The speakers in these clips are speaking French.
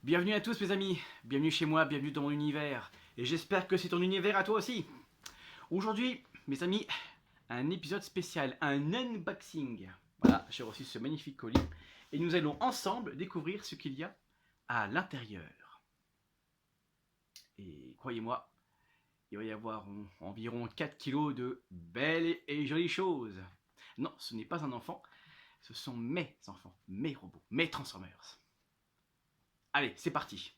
Bienvenue à tous mes amis, bienvenue chez moi, bienvenue dans mon univers, et j'espère que c'est ton univers à toi aussi. Aujourd'hui, mes amis, un épisode spécial, un unboxing. Voilà, j'ai reçu ce magnifique colis, et nous allons ensemble découvrir ce qu'il y a à l'intérieur. Et croyez-moi, il va y avoir environ 4 kilos de belles et jolies choses. Non, ce n'est pas un enfant, ce sont mes enfants, mes robots, mes Transformers. Allez, c'est parti.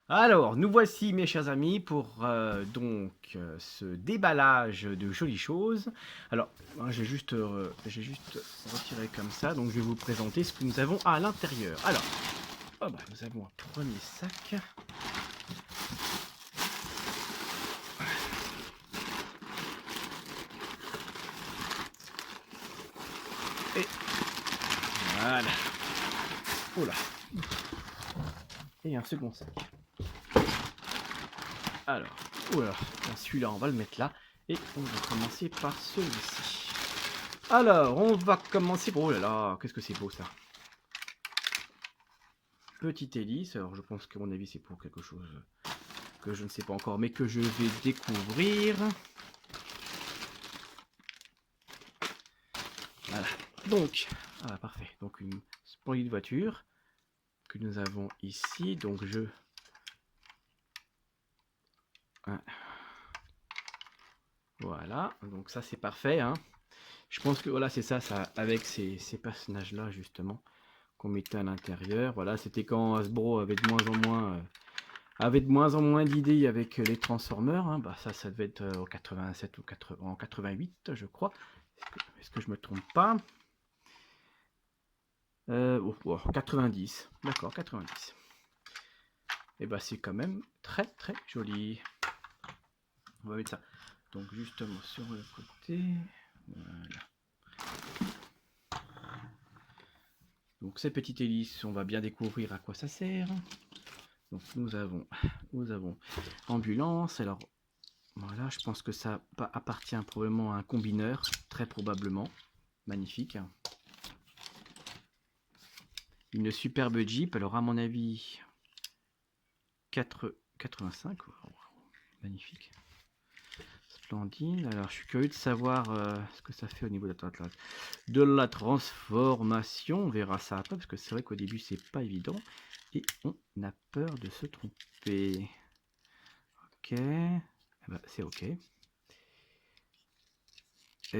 Alors, nous voici mes chers amis pour ce déballage de jolies choses. Alors, moi, j'ai juste retiré comme ça, donc je vais vous présenter ce que nous avons à l'intérieur. Alors, nous avons un premier sac. Et voilà. Oh là. Et un second sac. Alors, voilà, celui-là on va le mettre là et on va commencer par celui-ci. Alors, on va commencer par... Oh là là, qu'est-ce que c'est beau ça. Petite hélice, alors je pense qu'à mon avis c'est pour quelque chose que je ne sais pas encore mais que je vais découvrir. Voilà, donc, parfait, donc une splendide voiture que nous avons ici, donc voilà, donc ça c'est parfait, hein. Je pense que voilà, c'est ça, avec ces personnages-là, justement, qu'on mettait à l'intérieur. Voilà, c'était quand Hasbro avait de moins en moins d'idées avec les Transformers. Hein. Bah, ça devait être en 87 ou en 88, je crois. Est-ce que je me trompe pas 90. D'accord, 90. Et bah, c'est quand même très très joli. On va mettre ça. Donc, justement, sur le côté. Voilà. Donc cette petite hélice, on va bien découvrir à quoi ça sert. Donc nous avons ambulance. Alors voilà, je pense que ça appartient probablement à un combineur, très probablement. Magnifique. Une superbe Jeep. Alors à mon avis 85. Magnifique. Splendide. Alors je suis curieux de savoir ce que ça fait au niveau de la transformation. On verra ça après parce que c'est vrai qu'au début c'est pas évident et on a peur de se tromper. Ok, c'est ok. Et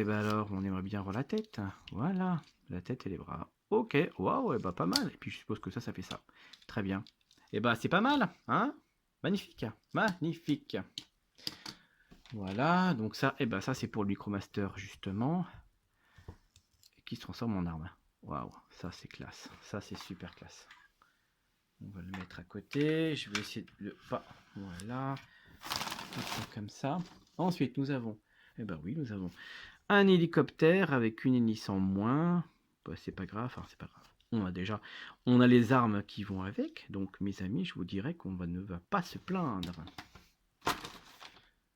ben alors on aimerait bien voir la tête. Voilà, la tête et les bras. Ok, waouh, pas mal. Et puis je suppose que ça fait ça. Très bien. Et c'est pas mal, hein. Magnifique, magnifique. Voilà, donc ça, ça c'est pour le Micromaster justement, qui se transforme en arme. Waouh, ça c'est classe, ça c'est super classe. On va le mettre à côté, je vais essayer de le... Voilà, comme ça. Ensuite nous avons, nous avons un hélicoptère avec une hélice en moins. C'est pas grave, c'est pas grave. On a les armes qui vont avec, donc mes amis, je vous dirais qu'on ne va pas se plaindre.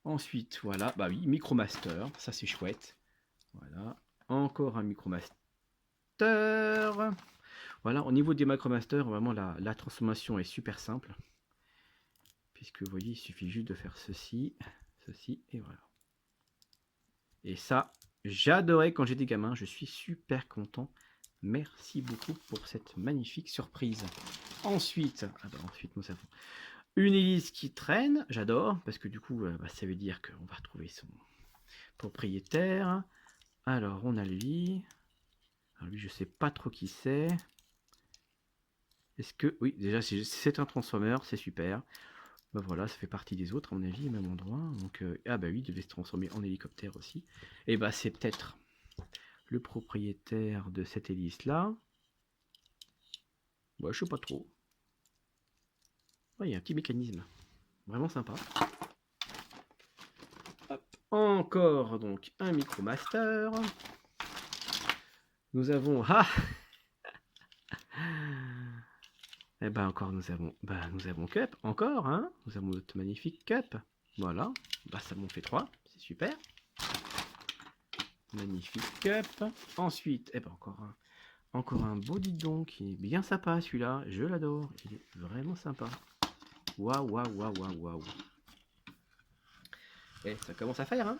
Ensuite, voilà, oui, Micromaster, ça c'est chouette. Voilà, encore un Micromaster. Voilà, au niveau des Micromaster, vraiment la transformation est super simple. Puisque vous voyez, il suffit juste de faire ceci, et voilà. Et ça, j'adorais quand j'étais gamin, je suis super content. Merci beaucoup pour cette magnifique surprise. Ensuite, ensuite nous avons une hélice qui traîne, j'adore, parce que du coup, ça veut dire qu'on va retrouver son propriétaire. Alors, on a lui. Alors lui, je sais pas trop qui c'est. Est-ce que... Oui, déjà, c'est un Transformer, c'est super. Voilà, ça fait partie des autres, à mon avis, au même endroit. Donc, oui, il devait se transformer en hélicoptère aussi. Et c'est peut-être le propriétaire de cette hélice-là. Je sais pas trop. Il y a un petit mécanisme. Vraiment sympa. Hop. Encore, donc, un Micromaster. Nous avons... encore nous avons Cup, encore, hein. Nous avons notre magnifique Cup. Voilà, ça m'en fait 3, c'est super. Magnifique Cup. Ensuite, encore Encore un beau guidon qui est bien sympa celui-là. Je l'adore. Il est vraiment sympa. Waouh, waouh, waouh, waouh, waouh. Et ça commence à faire, hein.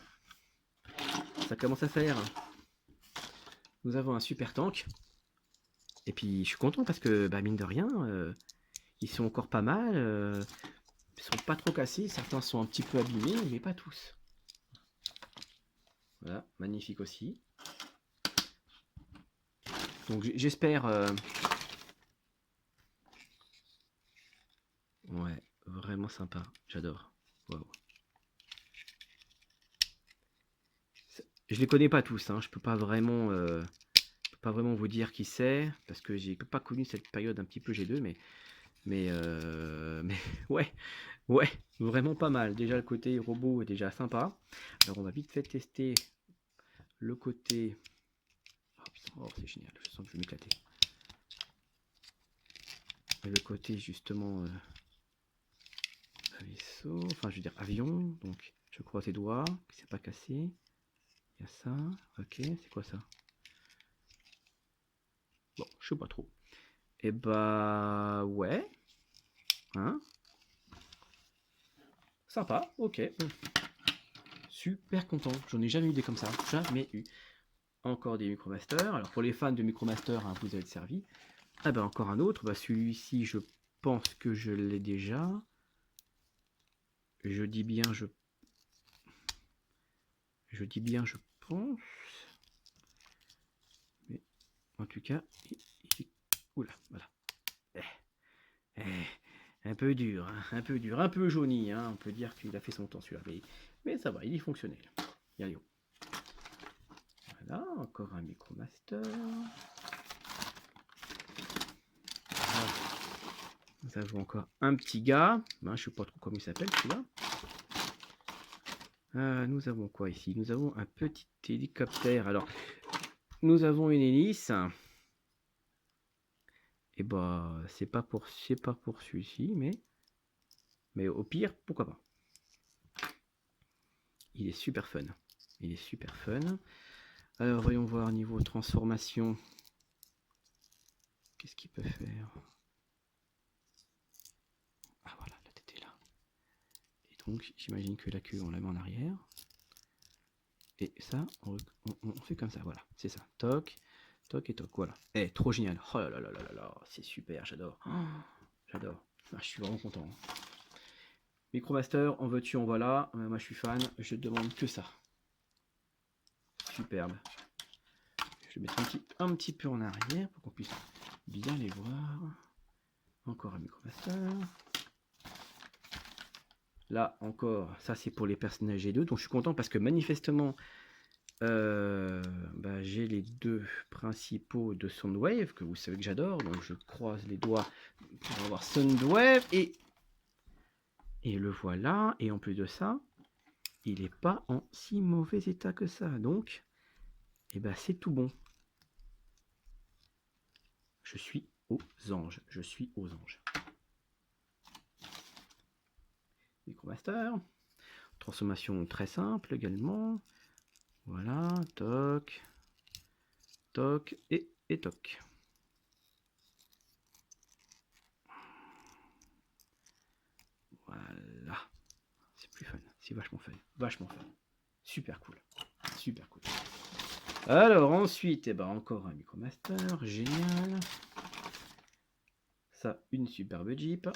Ça commence à faire. Nous avons un super tank. Et puis je suis content parce que, bah, mine de rien, ils sont encore pas mal. Ils sont pas trop cassés. Certains sont un petit peu abîmés, mais pas tous. Voilà, magnifique aussi. Donc j'espère... Ouais, vraiment sympa. J'adore. Wow. Je les connais pas tous, hein. Je peux pas vraiment vous dire qui c'est parce que j'ai pas connu cette période un petit peu G2, mais ouais, ouais, vraiment pas mal. Déjà le côté robot est déjà sympa. Alors on va vite fait tester le côté. Oh putain, oh, c'est génial. Je sens que je vais m'éclater. Le côté justement vaisseau, enfin je veux dire avion. Donc je croise les doigts, que c'est pas cassé. Il y a ça. Ok, c'est quoi ça? Bon, je sais pas trop. Et bah ouais. Hein? Sympa, ok. Super content. J'en ai jamais eu des comme ça. Jamais eu. Encore des Micromaster. Alors pour les fans de Micromaster, hein, vous êtes servi. Ah ben encore un autre. Bah, celui-ci, je pense que je l'ai déjà. Je dis bien je pense. Mais en tout cas, oula, voilà. Un peu dur, hein, un peu dur, un peu jauni, hein, on peut dire qu'il a fait son temps celui-là, mais ça va, il est fonctionnel. Allez, voilà, encore un Micromaster. Voilà. Nous avons encore un petit gars, je ne sais pas trop comment il s'appelle celui-là. Nous avons quoi ici? Nous avons un petit hélicoptère. Alors, nous avons une hélice. Et bah, c'est pas pour celui-ci, mais au pire, pourquoi pas. Il est super fun. Il est super fun. Alors, voyons voir niveau transformation. Qu'est-ce qu'il peut faire? Ah voilà, la tête est là. Et donc, j'imagine que la queue, on la met en arrière. Et ça, on fait comme ça, voilà, c'est ça. Toc, toc et toc, voilà. Eh, trop génial. Oh là là là là là, c'est super, j'adore. Oh, j'adore. Ah, je suis vraiment content. Micromaster, en veux-tu, en voilà. Moi, je suis fan, je demande que ça. Superbe. Je vais mettre un petit peu en arrière pour qu'on puisse bien les voir. Encore un Micromaster. Là encore, ça c'est pour les personnages G2, donc je suis content parce que manifestement j'ai les deux principaux de Soundwave que vous savez que j'adore, donc je croise les doigts pour avoir Soundwave et le voilà. Et en plus de ça, il n'est pas en si mauvais état que ça, donc c'est tout bon. Je suis aux anges, je suis aux anges. Micromaster, transformation très simple également. Voilà, toc, toc et toc. Voilà, c'est plus fun, c'est vachement fun, super cool, super cool. Alors ensuite, encore un Micromaster, génial. Ça, une superbe Jeep.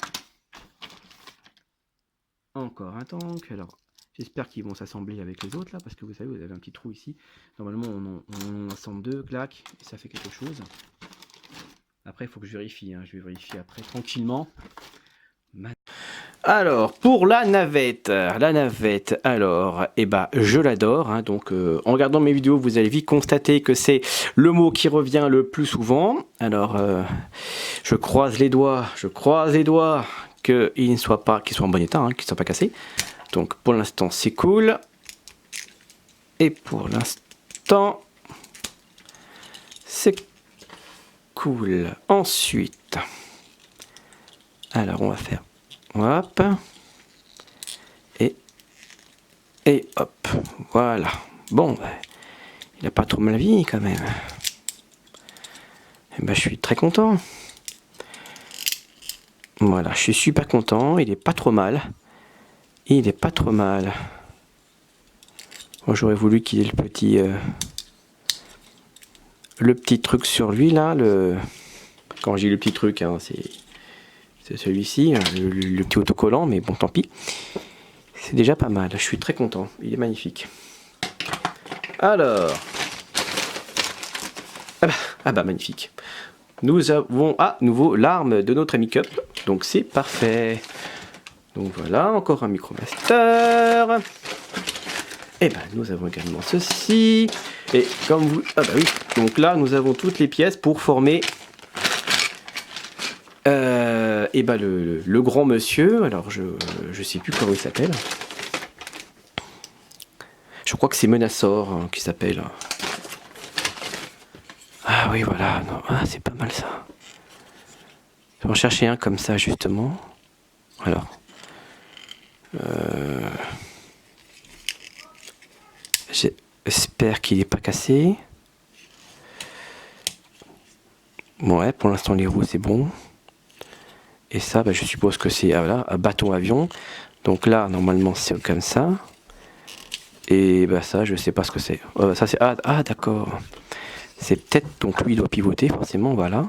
Encore un tank. Alors, j'espère qu'ils vont s'assembler avec les autres là, parce que vous savez, vous avez un petit trou ici. Normalement, on en assemble deux, clac, et ça fait quelque chose. Après, il faut que je vérifie, hein. Je vais vérifier après tranquillement. Alors, pour la navette, alors, je l'adore, hein, donc en regardant mes vidéos, vous allez vite constater que c'est le mot qui revient le plus souvent. Alors, je croise les doigts qu'il soit en bon état, hein, qu'il ne soit pas cassé. Donc, pour l'instant, c'est cool. Et pour l'instant, c'est cool. Ensuite, alors, on va faire hop, et hop, voilà. Bon, il n'a pas trop mal vie quand même. Et ben, je suis très content. Voilà, je suis super content. Il est pas trop mal. Il est pas trop mal. Bon, j'aurais voulu qu'il ait le petit truc sur lui là. Quand je dis le petit truc, hein, c'est celui-ci, hein, le petit autocollant, mais bon, tant pis. C'est déjà pas mal. Je suis très content. Il est magnifique. Alors. Ah bah magnifique. Nous avons à nouveau l'arme de notre ami Cup. Donc c'est parfait. Donc voilà, encore un Micromaster. Et ben nous avons également ceci. Et comme vous... Ah bah oui. Donc là nous avons toutes les pièces pour former et ben le grand monsieur. Alors je sais plus comment il s'appelle. Je crois que c'est Menasor hein, qui s'appelle. Ah oui voilà. Non, ah, c'est pas mal ça. Je vais en chercher un comme ça justement. Alors. J'espère qu'il n'est pas cassé. Ouais, pour l'instant les roues c'est bon. Et ça, bah, je suppose que c'est voilà, un bateau avion. Donc là, normalement c'est comme ça. Et bah ça, je sais pas ce que c'est. Ça c'est ah d'accord. C'est peut-être donc lui il doit pivoter forcément, voilà.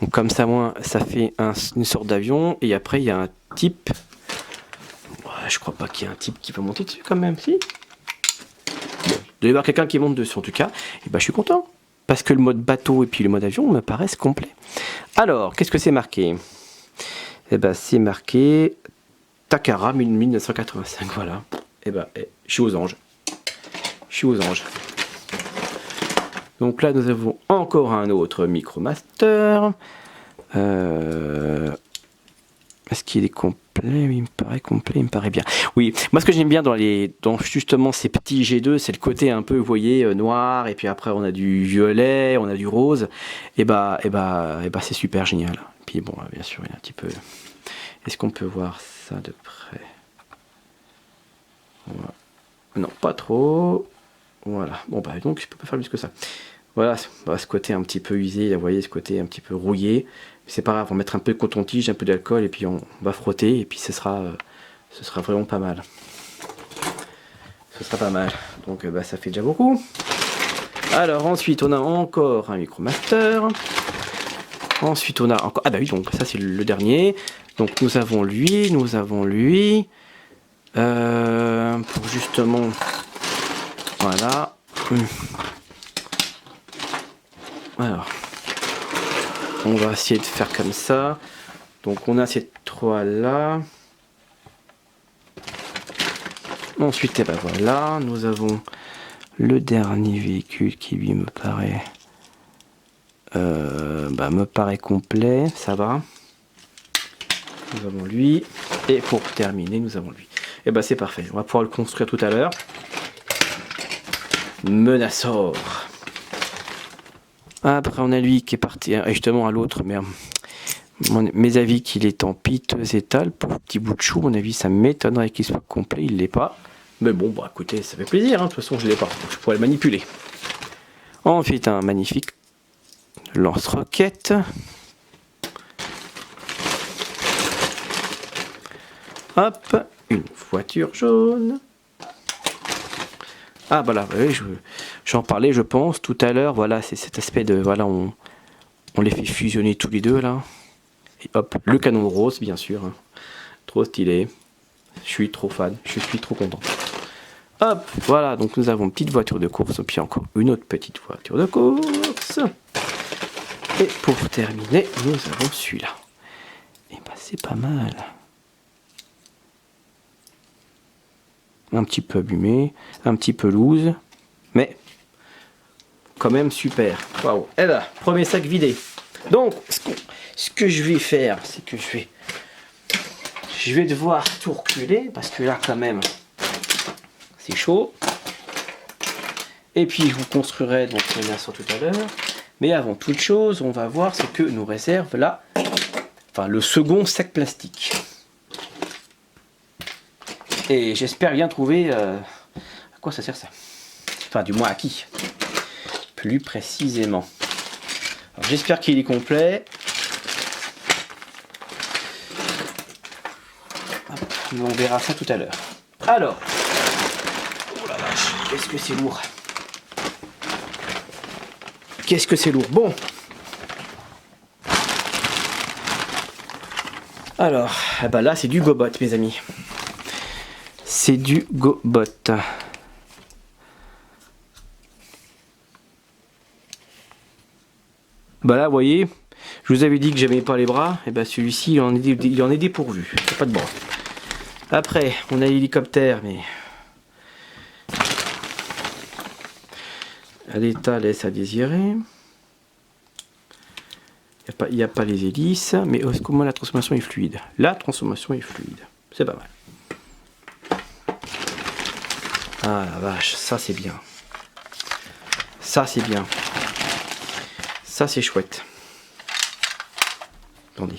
Donc comme ça, moi, ça fait une sorte d'avion. Et après il y a un type. Ouais, je crois pas qu'il y ait un type qui va monter dessus quand même, si. Bon, il doit y avoir quelqu'un qui monte dessus en tout cas. Et bah je suis content. Parce que le mode bateau et puis le mode avion me paraissent complets. Alors, qu'est-ce que c'est marqué? Eh ben, c'est marqué Takara 1985. Voilà. Eh ben, je suis aux anges. Je suis aux anges. Donc là, nous avons encore un autre Micromaster. Est-ce qu'il est complet? Il me paraît complet, il me paraît bien. Oui, moi ce que j'aime bien dans justement ces petits G2, c'est le côté un peu, vous voyez, noir, et puis après on a du violet, on a du rose, et bah c'est super génial. Et puis bon, bien sûr, il y a un petit peu... Est-ce qu'on peut voir ça de près? Voilà. Non, pas trop. Voilà. Bon bah donc je peux pas faire plus que ça. Voilà, ce côté un petit peu usé, vous voyez, ce côté un petit peu rouillé. C'est pas grave, on va mettre un peu de coton-tige, un peu d'alcool, et puis on va frotter, et puis ce sera vraiment pas mal. Ce sera pas mal. Donc bah, ça fait déjà beaucoup. Alors ensuite, on a encore un Micromaster. Ensuite, on a encore... Ah bah oui, donc ça c'est le dernier. Donc nous avons lui, pour justement... Voilà. Alors, on va essayer de faire comme ça. Donc on a ces trois là. Ensuite, et ben voilà, nous avons le dernier véhicule qui lui me paraît complet, ça va. Nous avons lui. Et pour terminer, nous avons lui. Et ben c'est parfait, on va pouvoir le construire tout à l'heure. Menasor. Après on a lui qui est parti justement à l'autre, mais mes avis qu'il est en piteux état, le pauvre petit bout de chou, mon avis ça m'étonnerait qu'il soit complet, il l'est pas. Mais bon, bah écoutez, ça fait plaisir, hein. De toute façon je l'ai pas, donc je pourrais le manipuler. Ensuite un magnifique lance-roquette. Hop, une voiture jaune. Ah voilà, oui, j'en parlais je pense tout à l'heure, voilà, c'est cet aspect de, voilà, on les fait fusionner tous les deux là. Et hop, le canon rose bien sûr, hein. Trop stylé, je suis trop fan, je suis trop content. Hop, voilà, donc nous avons une petite voiture de course, et puis encore une autre petite voiture de course. Et pour terminer, nous avons celui-là. Et bah c'est pas mal. Un petit peu abîmé, un petit peu loose, mais quand même super. Waouh. Et là, premier sac vidé. Donc, ce que je vais faire, c'est que je vais devoir tout reculer, parce que là, quand même, c'est chaud. Et puis, je vous construirai donc le Menasor tout à l'heure. Mais avant toute chose, on va voir ce que nous réserve là, enfin, le second sac plastique. Et j'espère bien trouver à quoi ça sert ça. Enfin, du moins à qui. Plus précisément. J'espère qu'il est complet. On verra ça tout à l'heure. Alors, oh la vache, qu'est-ce que c'est lourd. Qu'est-ce que c'est lourd. Bon. Alors, ah bah là c'est du Gobot mes amis. C'est du Gobot. Bah là vous voyez, je vous avais dit que j'aimais pas les bras, et bah celui-ci il en est dépourvu, il n'y a pas de bras. Après on a l'hélicoptère, mais l'état laisse à désirer. Il n'y a pas les hélices, mais comment la transformation est fluide. La transformation est fluide, c'est pas mal. Ah la vache, ça c'est bien. Ça c'est bien. Ça c'est chouette. Attendez.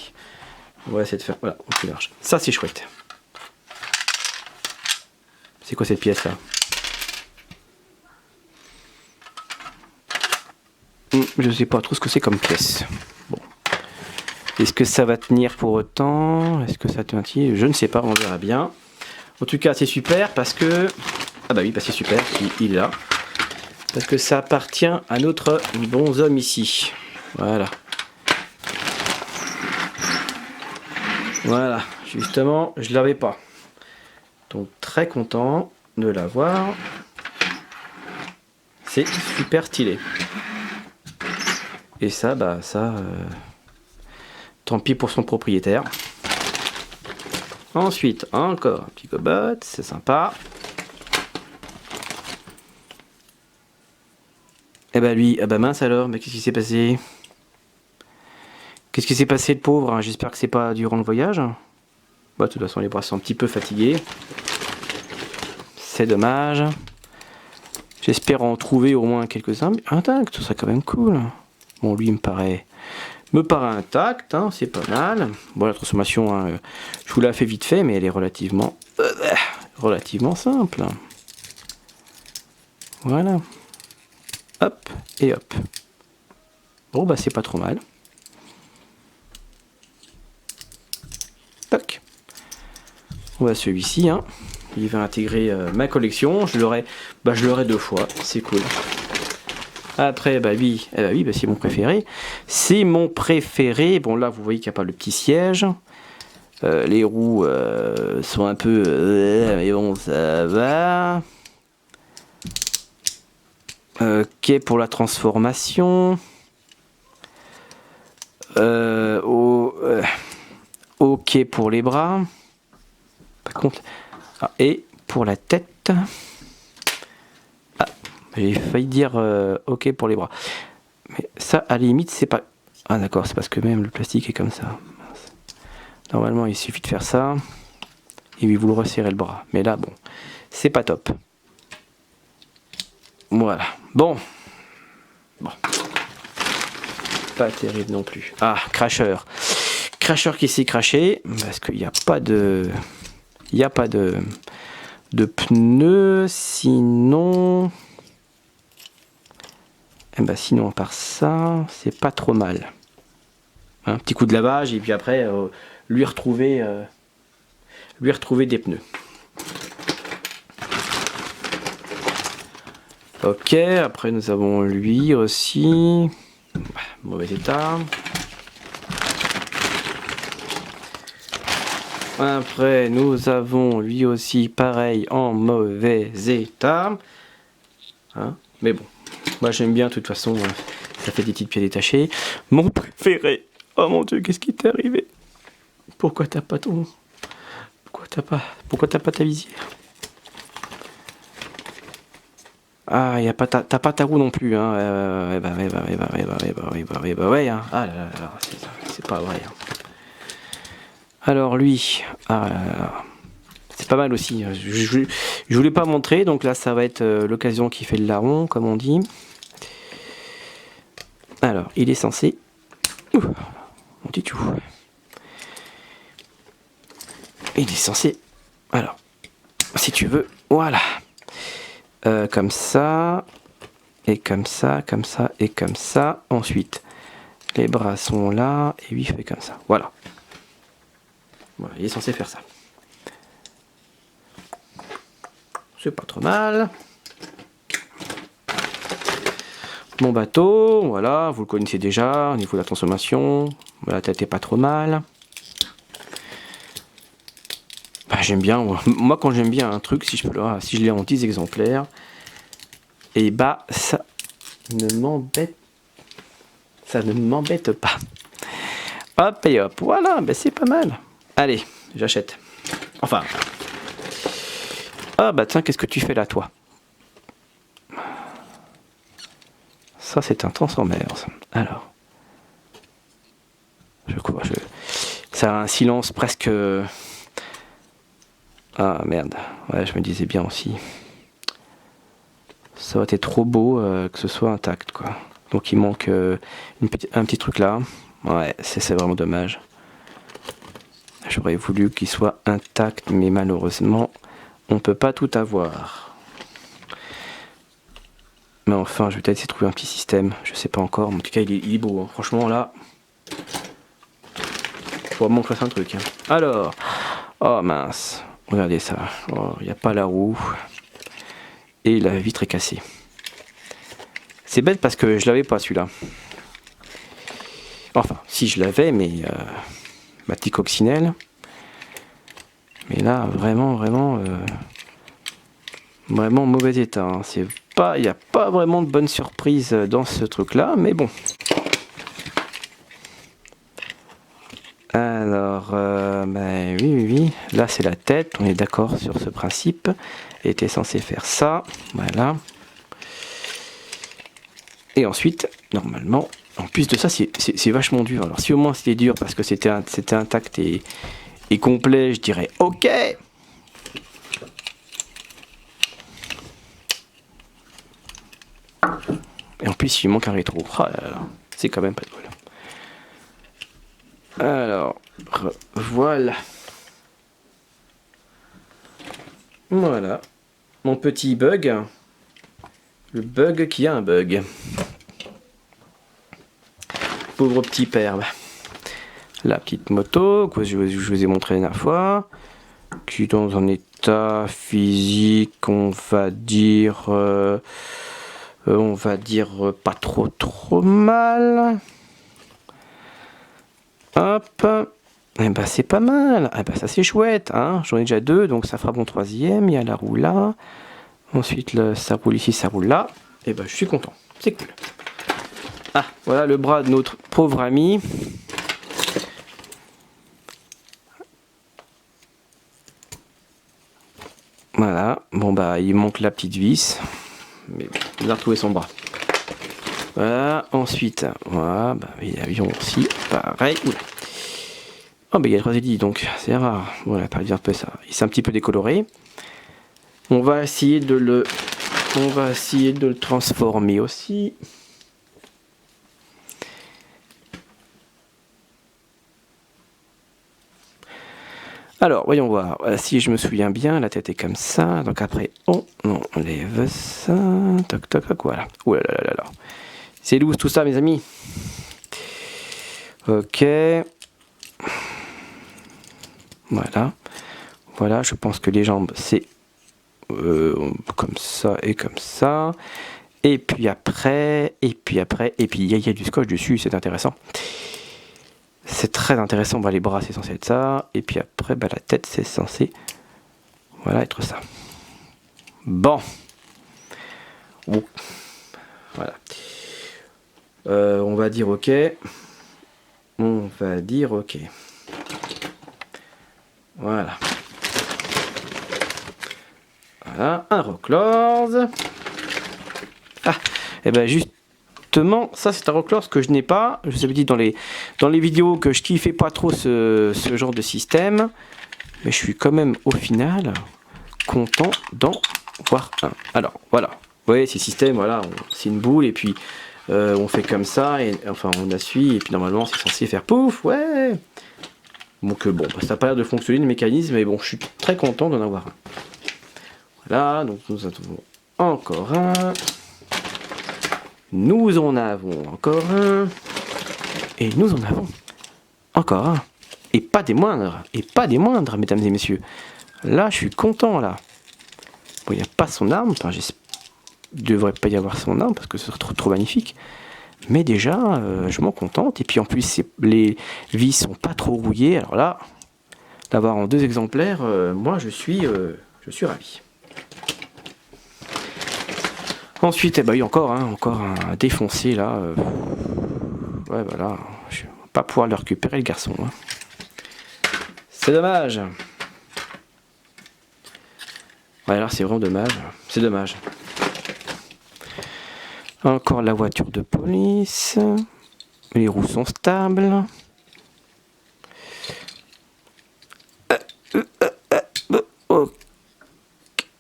On va essayer de faire. Voilà, au plus large. Ça c'est chouette. C'est quoi cette pièce là? Je sais pas trop ce que c'est comme pièce. Bon. Est-ce que ça va tenir pour autant? Est-ce que ça tient? Je ne sais pas, on verra bien. En tout cas, c'est super parce que... Ah bah oui, bah c'est super, il est là. Parce que ça appartient à notre bonhomme ici. Voilà. Voilà, justement, je l'avais pas. Donc très content de l'avoir. C'est super stylé. Et ça, bah ça... tant pis pour son propriétaire. Ensuite, encore un petit Gobot, c'est sympa. Et bah lui, ah bah mince alors, mais qu'est-ce qui s'est passé? Qu'est-ce qui s'est passé le pauvre, hein? J'espère que c'est pas durant le voyage. Bah de toute façon les bras sont un petit peu fatigués. C'est dommage. J'espère en trouver au moins quelques-uns. Intact, tout ça quand même cool. Bon lui il me paraît intact, hein, c'est pas mal. Bon la transformation, hein, je vous la fais vite fait, mais elle est relativement simple. Voilà. Hop et hop. Bon bah c'est pas trop mal. Toc. On va celui-ci, hein. Il va intégrer ma collection. Je l'aurai deux fois, c'est cool. Après bah oui, bah, c'est mon préféré. C'est mon préféré. Bon là vous voyez qu'il n'y a pas le petit siège. Les roues sont un peu... mais bon ça va. Ok pour la transformation. Ok pour les bras. Par contre... Ah, et pour la tête... Ah, j'ai failli dire ok pour les bras. Mais ça, à la limite, c'est pas... Ah d'accord, c'est parce que même le plastique est comme ça. Normalement, il suffit de faire ça. Et puis vous le resserrez le bras. Mais là, bon, c'est pas top. Voilà. Bon. Pas terrible non plus. Ah, Crasher. Crasher qui s'est craché. Parce qu'il n'y a pas de... Il n'y a pas de pneus. Sinon... Eh ben, sinon, à part ça, c'est pas trop mal. Un petit coup de lavage et puis après, lui retrouver des pneus. Ok, après nous avons lui aussi. Mauvais état. Après nous avons lui aussi pareil en mauvais état. Hein, mais bon, moi j'aime bien de toute façon, ça fait des petites pieds détachés. Mon préféré. Oh mon dieu, qu'est-ce qui t'est arrivé? Pourquoi t'as pas ton... Pourquoi t'as pas ta visière? Ah, t'as pas ta roue non plus, hein. Ouais, hein. Ah là là, c'est pas vrai. Hein. Alors lui, c'est pas mal aussi. Je voulais pas montrer, donc là ça va être l'occasion qui fait le larron, comme on dit. Alors, il est censé... mon petit chou. Il est censé... Alors, si tu veux, voilà. Comme ça, et comme ça, comme ça, et comme ça. Ensuite, Les bras sont là, et lui fait comme ça. Voilà. Voilà, il est censé faire ça. C'est pas trop mal. Mon bateau, voilà, vous le connaissez déjà, au niveau de la transformation. La tête est pas trop mal. Bah, j'aime bien, moi quand j'aime bien un truc, si je l'ai en 10 exemplaires, et bah ça ne m'embête pas. Hop et hop, voilà, bah, c'est pas mal. Allez, j'achète. Enfin. Ah bah tiens, qu'est-ce que tu fais là toi? Ça c'est un Transformers. Alors. Ça a un silence presque... Ah merde, ouais je me disais bien aussi. Ça aurait été trop beau que ce soit intact quoi. Donc il manque un petit truc là. Ouais, c'est vraiment dommage. J'aurais voulu qu'il soit intact, mais malheureusement, on peut pas tout avoir. Mais enfin, je vais peut-être essayer de trouver un petit système. Je sais pas encore, mais en tout cas, il est beau. Hein. Franchement, là, faut vraiment que je fasse un truc. Hein. Alors, oh mince, regardez ça. Oh, il n'y a pas la roue. Et la vitre est cassée. C'est bête parce que je l'avais pas celui-là. Enfin, si je l'avais, mais ma petite coccinelle. Mais là, vraiment mauvais état. Hein. Il n'y a pas vraiment de bonne surprise dans ce truc-là, mais bon. Alors, ben oui. Là, c'est la tête. On est d'accord sur ce principe. Elle était censée faire ça. Voilà. Et ensuite, normalement, en plus de ça, c'est vachement dur. Alors, si au moins c'était dur parce que c'était intact et complet, je dirais OK. Et en plus, il manque un rétro. Oh là là, c'est quand même pas drôle. Alors, voilà. Voilà. Mon petit bug. Le bug qui a un bug. Pauvre petit père. La petite moto que je vous ai montré la dernière fois. Qui est dans un état physique, on va dire pas trop mal. Hop. Et bah c'est pas mal. Et bah ça c'est chouette. Hein. J'en ai déjà 2, donc ça fera mon 3e. Il y a la roue là. Ensuite ça roule ici, ça roule là. Et bah je suis content. C'est cool. Ah, voilà le bras de notre pauvre ami. Voilà. Bon bah il manque la petite vis. Mais bon, il a retrouvé son bras. Voilà, ensuite, voilà, bah, il y a l'avion aussi, pareil. Oula. Oh, bah il y a le 3D, donc c'est rare. Voilà, par exemple, ça. Il s'est un petit peu décoloré. On va essayer de le transformer aussi. Alors, voyons voir. Si je me souviens bien, la tête est comme ça. Donc après, on enlève ça. Toc, toc, toc, voilà. Ouh là là là là. C'est loose tout ça, mes amis. Ok. Voilà. Voilà, je pense que les jambes, c'est comme ça et comme ça. Et puis après, et puis il y a du scotch dessus, c'est intéressant. C'est très intéressant. Bah, les bras, c'est censé être ça. Et puis après, bah, la tête, c'est censé voilà, être ça. Bon. Oh. Voilà. On va dire OK. On va dire OK. Voilà. Voilà, un Rocklorz. Ah, et ben justement, ça c'est un Rocklorz que je n'ai pas. Je vous avais dit dans les vidéos que je kiffais pas trop ce genre de système. Mais je suis quand même au final content d'en voir un. Alors, voilà. Vous voyez, ces systèmes, voilà, c'est une boule et puis on fait comme ça, et enfin on essuie, et puis normalement c'est censé faire pouf, ouais. Donc bon, bah, ça n'a pas l'air de fonctionner le mécanisme, mais bon, je suis très content d'en avoir un. Voilà, donc nous avons encore un. Nous en avons encore un. Et nous en avons encore un. Et pas des moindres. Et pas des moindres, mesdames et messieurs. Là, je suis content, là. Bon, il n'y a pas son arme. Enfin, il ne devrait pas y avoir son arme parce que ce serait trop magnifique. Mais déjà, je m'en contente. Et puis en plus, les vis sont pas trop rouillées. Alors là, d'avoir en 2 exemplaires, moi, je suis ravi. Ensuite, il y a encore un défoncé, là. Ouais, voilà. Je vais pas pouvoir le récupérer, le garçon. Hein. C'est dommage. Ouais, alors c'est vraiment dommage. C'est dommage. Encore la voiture de police. Les roues sont stables.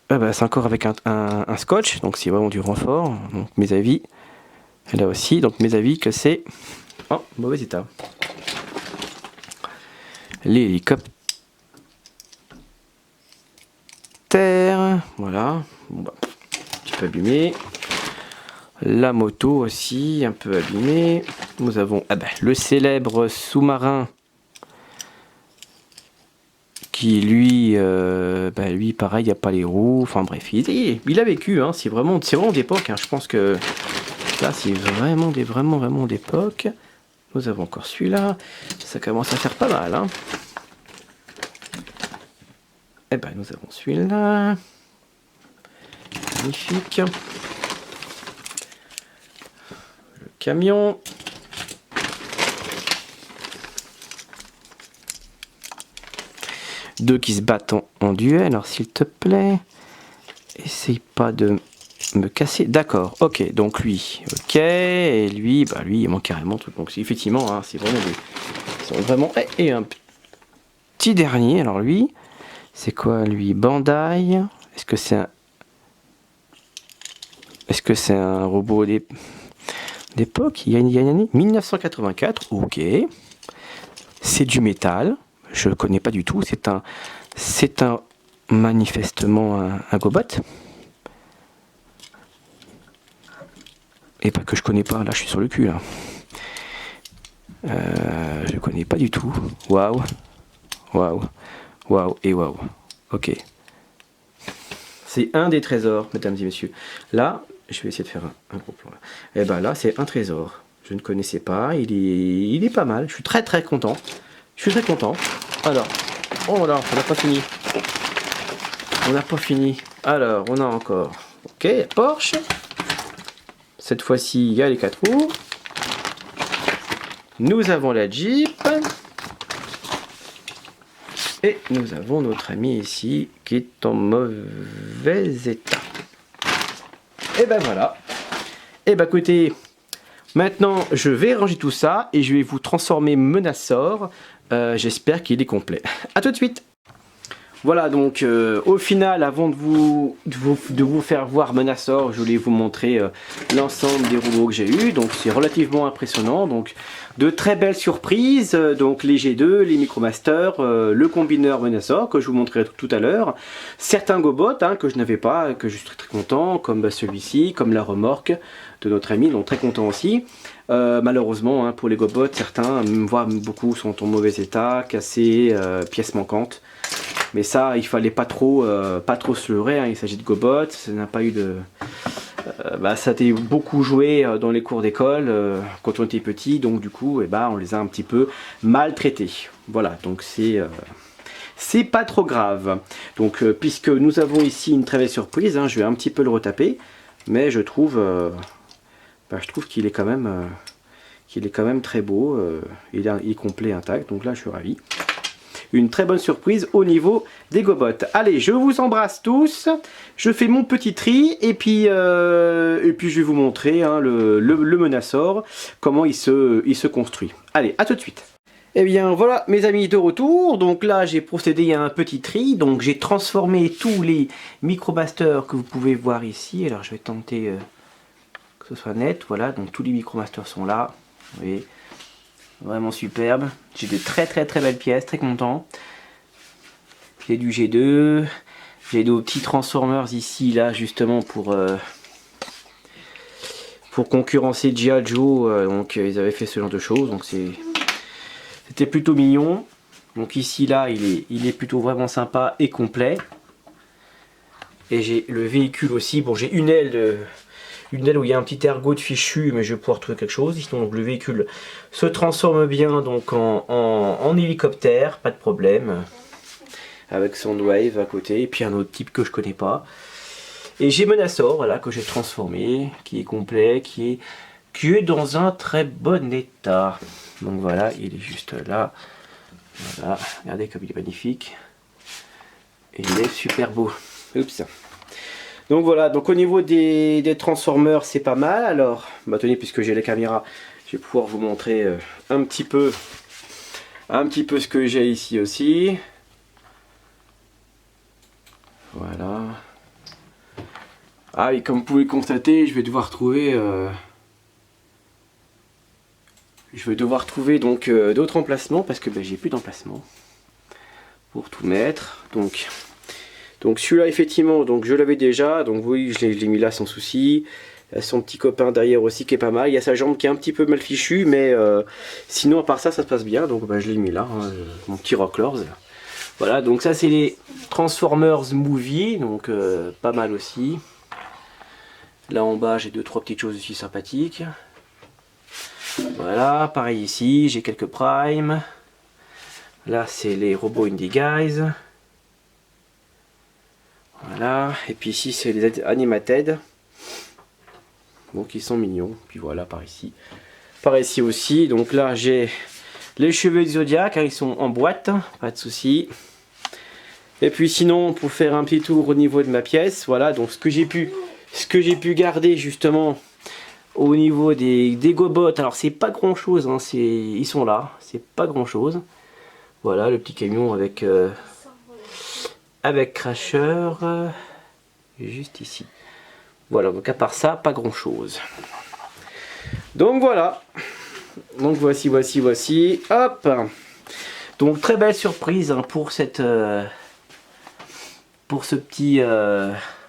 Ah bah, c'est encore avec un scotch, donc c'est vraiment du renfort. Donc mes avis. Et là aussi, donc mes avis que c'est en mauvais état. L'hélicoptère. Voilà. Bon, bah, un petit peu abîmé. La moto aussi, un peu abîmée. Nous avons le célèbre sous-marin qui lui, lui pareil, il n'y a pas les roues. Enfin bref, il a vécu. Hein, c'est vraiment d'époque. Hein, je pense que là, c'est vraiment d'époque. Nous avons encore celui-là. Ça commence à faire pas mal. Hein. Nous avons celui-là. Magnifique. Le camion. Deux qui se battent en duel. Alors s'il te plaît, essaye pas de me casser. D'accord, ok, donc lui, ok, et lui, lui il manque carrément tout. Donc effectivement, hein, c'est vraiment et un petit dernier. Alors lui, c'est quoi lui? Bandai. Est-ce que c'est un robot d'époque? Il y a une année 1984. Ok, c'est du métal. Je ne connais pas du tout. C'est un manifestement un Gobot. Et pas que je connais pas. Là, je suis sur le cul là. Je connais pas du tout. Waouh, waouh, waouh et waouh. Ok. C'est un des trésors, mesdames et messieurs. Là, je vais essayer de faire un gros plan. Et là, c'est un trésor. Je ne connaissais pas. Il est pas mal. Je suis très très content. Je suis très content. Alors, oh là, on n'a pas fini. On n'a pas fini. Alors, on a encore. Ok, Porsche. Cette fois-ci, il y a les 4 roues. Nous avons la Jeep. Et nous avons notre ami ici qui est en mauvais état. Et voilà. Et écoutez, maintenant je vais ranger tout ça et je vais vous transformer Menasor. J'espère qu'il est complet. A tout de suite. Voilà, donc au final, avant de vous faire voir Menasor, je voulais vous montrer l'ensemble des robots que j'ai eu. Donc c'est relativement impressionnant. Donc de très belles surprises. Donc les G2, les Micromasters, le combineur Menasor que je vous montrerai tout à l'heure. Certains Gobots que je n'avais pas, que je suis très content, comme celui-ci, comme la remorque de notre ami, donc très content aussi. Malheureusement, pour les Gobots, certains, voire beaucoup, sont en mauvais état, cassés, pièces manquantes. Mais ça, il fallait pas trop se leurrer, il s'agit de Gobots, ça n'a pas eu de... ça a été beaucoup joué dans les cours d'école quand on était petit, donc du coup, on les a un petit peu maltraités. Voilà, donc c'est pas trop grave. Donc, puisque nous avons ici une très belle surprise, je vais un petit peu le retaper, mais je trouve qu'il est quand même très beau, il est complet, intact, donc là je suis ravi. Une très bonne surprise au niveau des Gobots. Allez, je vous embrasse tous. Je fais mon petit tri et puis je vais vous montrer le Menasor, comment il se construit. Allez, à tout de suite. Et bien voilà mes amis de retour. Donc là j'ai procédé à un petit tri. Donc j'ai transformé tous les Micromasters que vous pouvez voir ici. Alors je vais tenter que ce soit net. Voilà, donc tous les Micromasters sont là. Vous voyez. Vraiment superbe. J'ai de très belles pièces, très content. J'ai du G2. J'ai des petits Transformers ici, là, justement, pour pour concurrencer G.I. Joe, donc ils avaient fait ce genre de choses, donc c'était plutôt mignon. Donc ici là il est plutôt vraiment sympa et complet. Et j'ai le véhicule aussi, bon j'ai une aile où il y a un petit ergot de fichu, mais je vais pouvoir trouver quelque chose. Sinon donc, le véhicule se transforme bien donc en hélicoptère, pas de problème. Avec Soundwave à côté, et puis un autre type que je connais pas. Et j'ai Menasor, voilà, que j'ai transformé, qui est complet, qui est dans un très bon état. Donc voilà, il est juste là. Voilà, regardez comme il est magnifique. Et il est super beau. Oups. Donc voilà, donc au niveau des Transformers, c'est pas mal. Alors, bah tenez, puisque j'ai la caméra, je vais pouvoir vous montrer un petit peu ce que j'ai ici aussi. Voilà. Ah, et comme vous pouvez le constater, je vais devoir trouver donc d'autres emplacements parce que ben, j'ai plus d'emplacement pour tout mettre. Donc celui-là effectivement, donc je l'avais déjà, donc oui, je l'ai mis là sans souci. Il y a son petit copain derrière aussi qui est pas mal. Il y a sa jambe qui est un petit peu mal fichue, mais sinon à part ça, ça se passe bien. Donc ben, je l'ai mis là, hein, mon petit Rocklors. Voilà, donc ça c'est les Transformers Movie, donc pas mal aussi. Là en bas j'ai 2-3 petites choses aussi sympathiques. Voilà, pareil ici, j'ai quelques primes. Là c'est les robots Indie Guys. Voilà, et puis ici c'est les Animated. Donc ils sont mignons. Puis voilà, par ici. Par ici aussi, donc là j'ai les cheveux du Zodiac, hein, ils sont en boîte, pas de souci. Et puis sinon, pour faire un petit tour au niveau de ma pièce, voilà, donc ce que j'ai pu garder justement au niveau des GoBots, alors c'est pas grand chose, hein, ils sont là, c'est pas grand chose. Voilà, le petit camion avec Crasher, juste ici. Voilà, donc à part ça, pas grand chose. Donc voilà, donc voici, hop. Donc très belle surprise hein, pour ce petit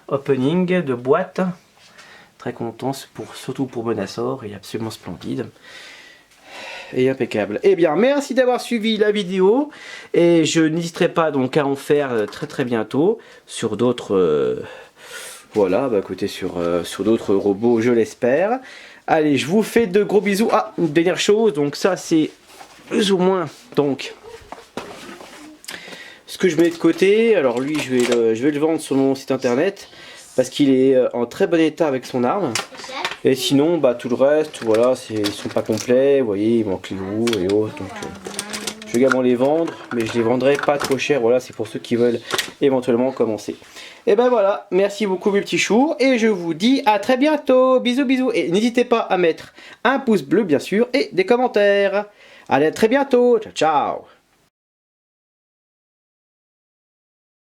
opening de boîte. Très content, surtout pour Menasor, il est absolument splendide et impeccable. Et bien merci d'avoir suivi la vidéo et je n'hésiterai pas donc à en faire très bientôt sur d'autres voilà, bah écoutez, sur d'autres robots, je l'espère. Allez, je vous fais de gros bisous. Ah, une dernière chose, donc ça c'est plus ou moins donc ce que je mets de côté. Alors lui je vais le vendre sur mon site internet parce qu'il est en très bon état avec son arme. Et sinon bah tout le reste, voilà, ils sont pas complets, vous voyez, il manque les roues et autres. Donc je vais également les vendre, mais je les vendrai pas trop cher. Voilà, c'est pour ceux qui veulent éventuellement commencer. Et ben voilà, merci beaucoup mes petits choux et je vous dis à très bientôt. Bisous et n'hésitez pas à mettre un pouce bleu bien sûr et des commentaires. Allez, à très bientôt. Ciao ciao.